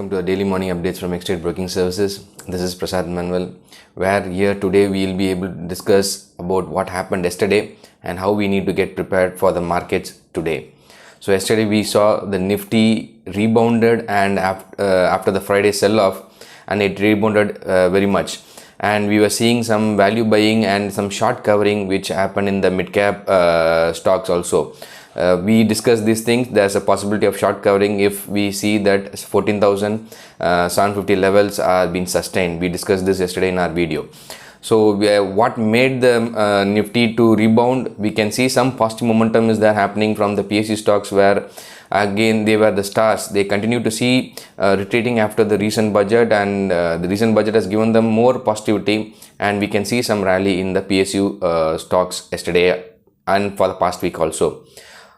welcome to the daily morning updates from Xtrade Broking Services. This is Prasad Manuel, where here today we will be able to discuss about what happened yesterday and how we need to get prepared for the markets today. So yesterday we saw the Nifty rebounded and after the Friday sell-off, and it rebounded very much. And we were seeing some value buying and some short covering which happened in the mid-cap stocks also. We discussed these things. There's a possibility of short covering if we see that 14,750 levels are being sustained. We discussed this yesterday in our video. So what made the Nifty to rebound? We can see some positive momentum is there happening from the PSU stocks, where again they were the stars. They continue to see retreating after the recent budget, and the recent budget has given them more positivity, and we can see some rally in the PSU stocks yesterday and for the past week also.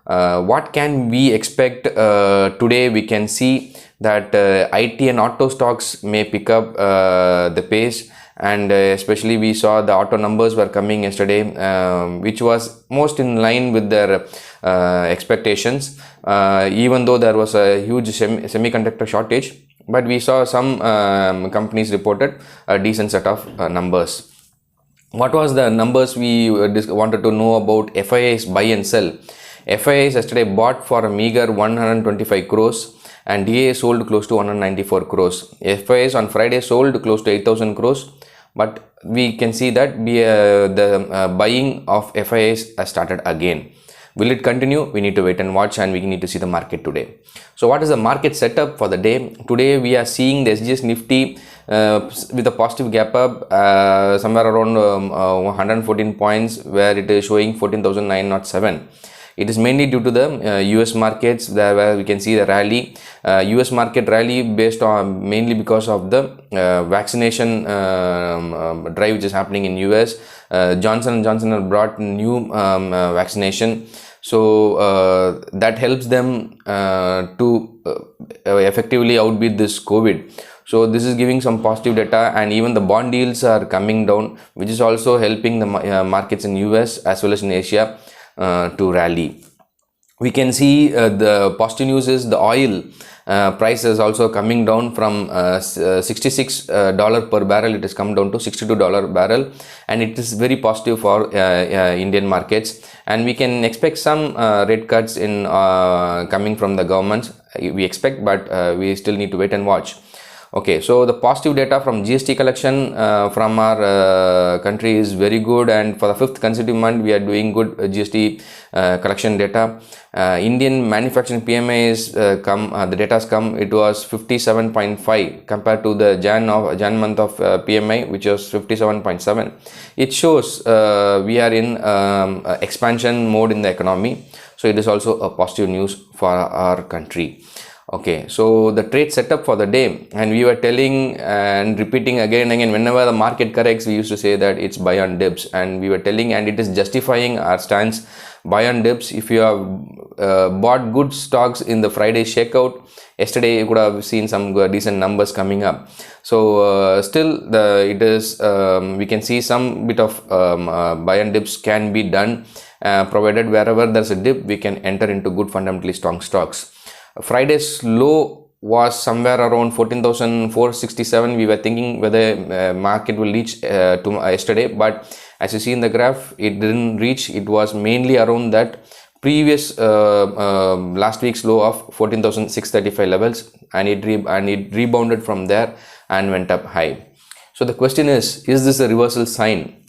What can we expect today? We can see that IT and auto stocks may pick up the pace, and especially we saw the auto numbers were coming yesterday, which was most in line with their expectations, even though there was a huge semiconductor shortage. But we saw some companies reported a decent set of numbers. What was the numbers we wanted to know about? FII's buy and sell. FIIs yesterday bought for a meager 125 crores and DIA sold close to 194 crores. FIIs on Friday sold close to 8,000 crores, but we can see that the buying of FIIs has started again. Will it continue? We need to wait and watch, and we need to see the market today. So what is the market setup for the day? Today we are seeing the SGS Nifty with a positive gap up somewhere around 114 points, where it is showing 14,907. It is mainly due to the US markets, where we can see the rally. US market rally based on mainly because of the vaccination drive which is happening in US. Johnson & Johnson have brought new vaccination, so that helps them to effectively outbeat this COVID. So this is giving some positive data, and even the bond yields are coming down, which is also helping the markets in US as well as in Asia to rally. We can see the positive news is the oil price is also coming down from $66 per barrel. It has come down to $62 barrel, and it is very positive for Indian markets, and we can expect some rate cuts in coming from the government. We expect, but we still need to wait and watch. Okay, so the positive data from GST collection from our country is very good, and for the 5th consecutive month we are doing good GST collection data. Indian manufacturing PMI is the data has come. It was 57.5 compared to the Jan month of PMI, which was 57.7. It shows we are in expansion mode in the economy, so it is also a positive news for our country. Okay, so the trade setup for the day, and we were telling and repeating again and again, whenever the market corrects, we used to say that it's buy on dips, and we were telling, and it is justifying our stance, buy on dips. If you have bought good stocks in the Friday shakeout, yesterday you could have seen some decent numbers coming up. So still it is we can see some bit of buy and dips can be done, provided wherever there's a dip we can enter into good fundamentally strong stocks. Friday's low was somewhere around 14,467. We were thinking whether market will reach to yesterday, but as you see in the graph, it didn't reach. It was mainly around that previous last week's low of 14,635 levels, and it rebounded from there and went up high. So the question is this a reversal sign,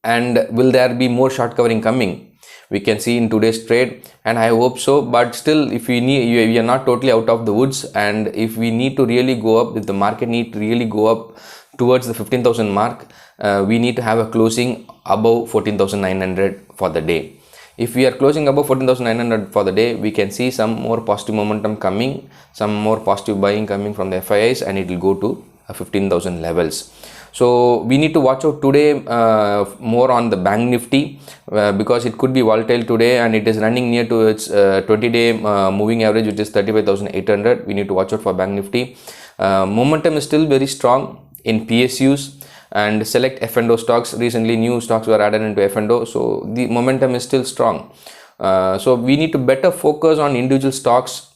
and will there be more short covering coming? We can see in today's trade, and I hope so. But still, if we are not totally out of the woods, and if we need to really go up, if the market need to really go up towards the 15,000 mark, we need to have a closing above 14,900 for the day. If we are closing above 14,900 for the day, we can see some more positive momentum coming, some more positive buying coming from the FIIs, and it will go to 15,000 levels. So we need to watch out today more on the bank Nifty, because it could be volatile today, and it is running near to its 20-day moving average, which is 35,800. We need to watch out for bank Nifty. Momentum is still very strong in PSUs and select F&O stocks. Recently new stocks were added into F&O, so the momentum is still strong. So we need to better focus on individual stocks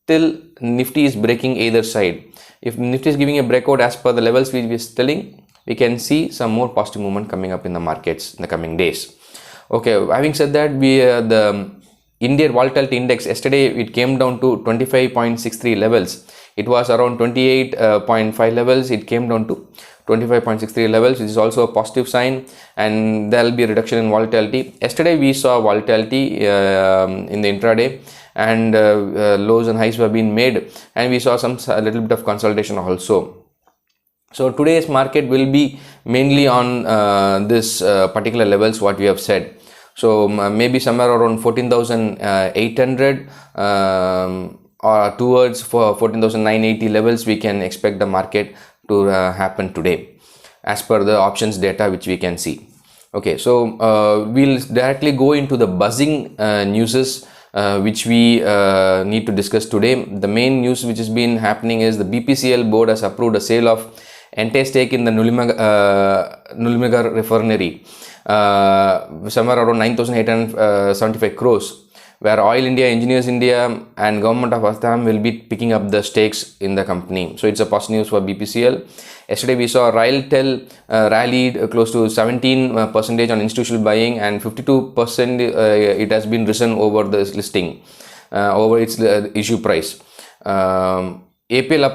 till Nifty is breaking either side. If Nifty is giving a breakout as per the levels we were telling, we can see some more positive movement coming up in the markets in the coming days. Okay, having said that, the Indian volatility index yesterday it came down to 25.63 levels. It was around 28.5 levels. It came down to 25.63 levels, which is also a positive sign, and there will be a reduction in volatility. Yesterday we saw volatility in the intraday, and lows and highs were being made, and we saw a little bit of consolidation also. So today's market will be mainly on this particular levels what we have said. So maybe somewhere around 14,800 or towards 14,980 levels we can expect the market to happen today as per the options data which we can see. Okay, so we'll directly go into the buzzing newses which we need to discuss today. The main news which has been happening is the BPCL board has approved a sale of entire stake in the Nulimagar refinery, somewhere around 9,875 crores, where Oil India, Engineers India and Government of Assam will be picking up the stakes in the company. So it's a positive news for BPCL. Yesterday we saw Railtel rallied close to 17% on institutional buying, and 52% it has been risen over this listing, over its issue price. APL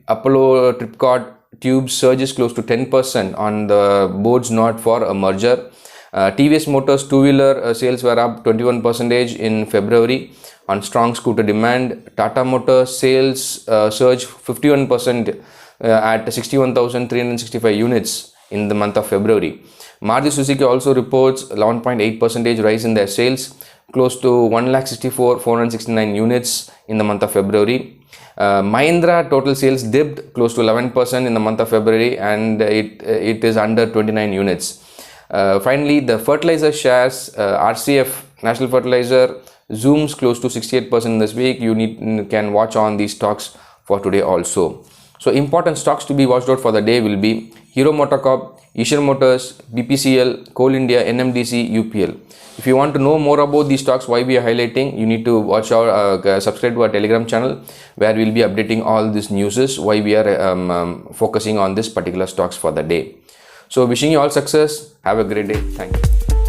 Apollo Tripcot Tubes surges close to 10% on the board's nod for a merger. TVS Motors two-wheeler sales were up 21% in February on strong scooter demand. Tata Motors sales surged 51% at 61,365 units in the month of February. Maruti Suzuki also reports 11.8% rise in their sales, close to 1,64,469 units in the month of February. Mahindra total sales dipped close to 11% in the month of February, and it is under 29 units. Finally, the fertilizer shares, RCF, National Fertilizer, zooms close to 68% this week. You can watch on these stocks for today also. So important stocks to be watched out for the day will be Hero MotoCorp, Eicher Motors, BPCL, Coal India, NMDC, UPL. If you want to know more about these stocks, why we are highlighting, you need to watch our subscribe to our Telegram channel, where we will be updating all these newses, why we are focusing on this particular stocks for the day. So wishing you all success. Have a great day. Thank you.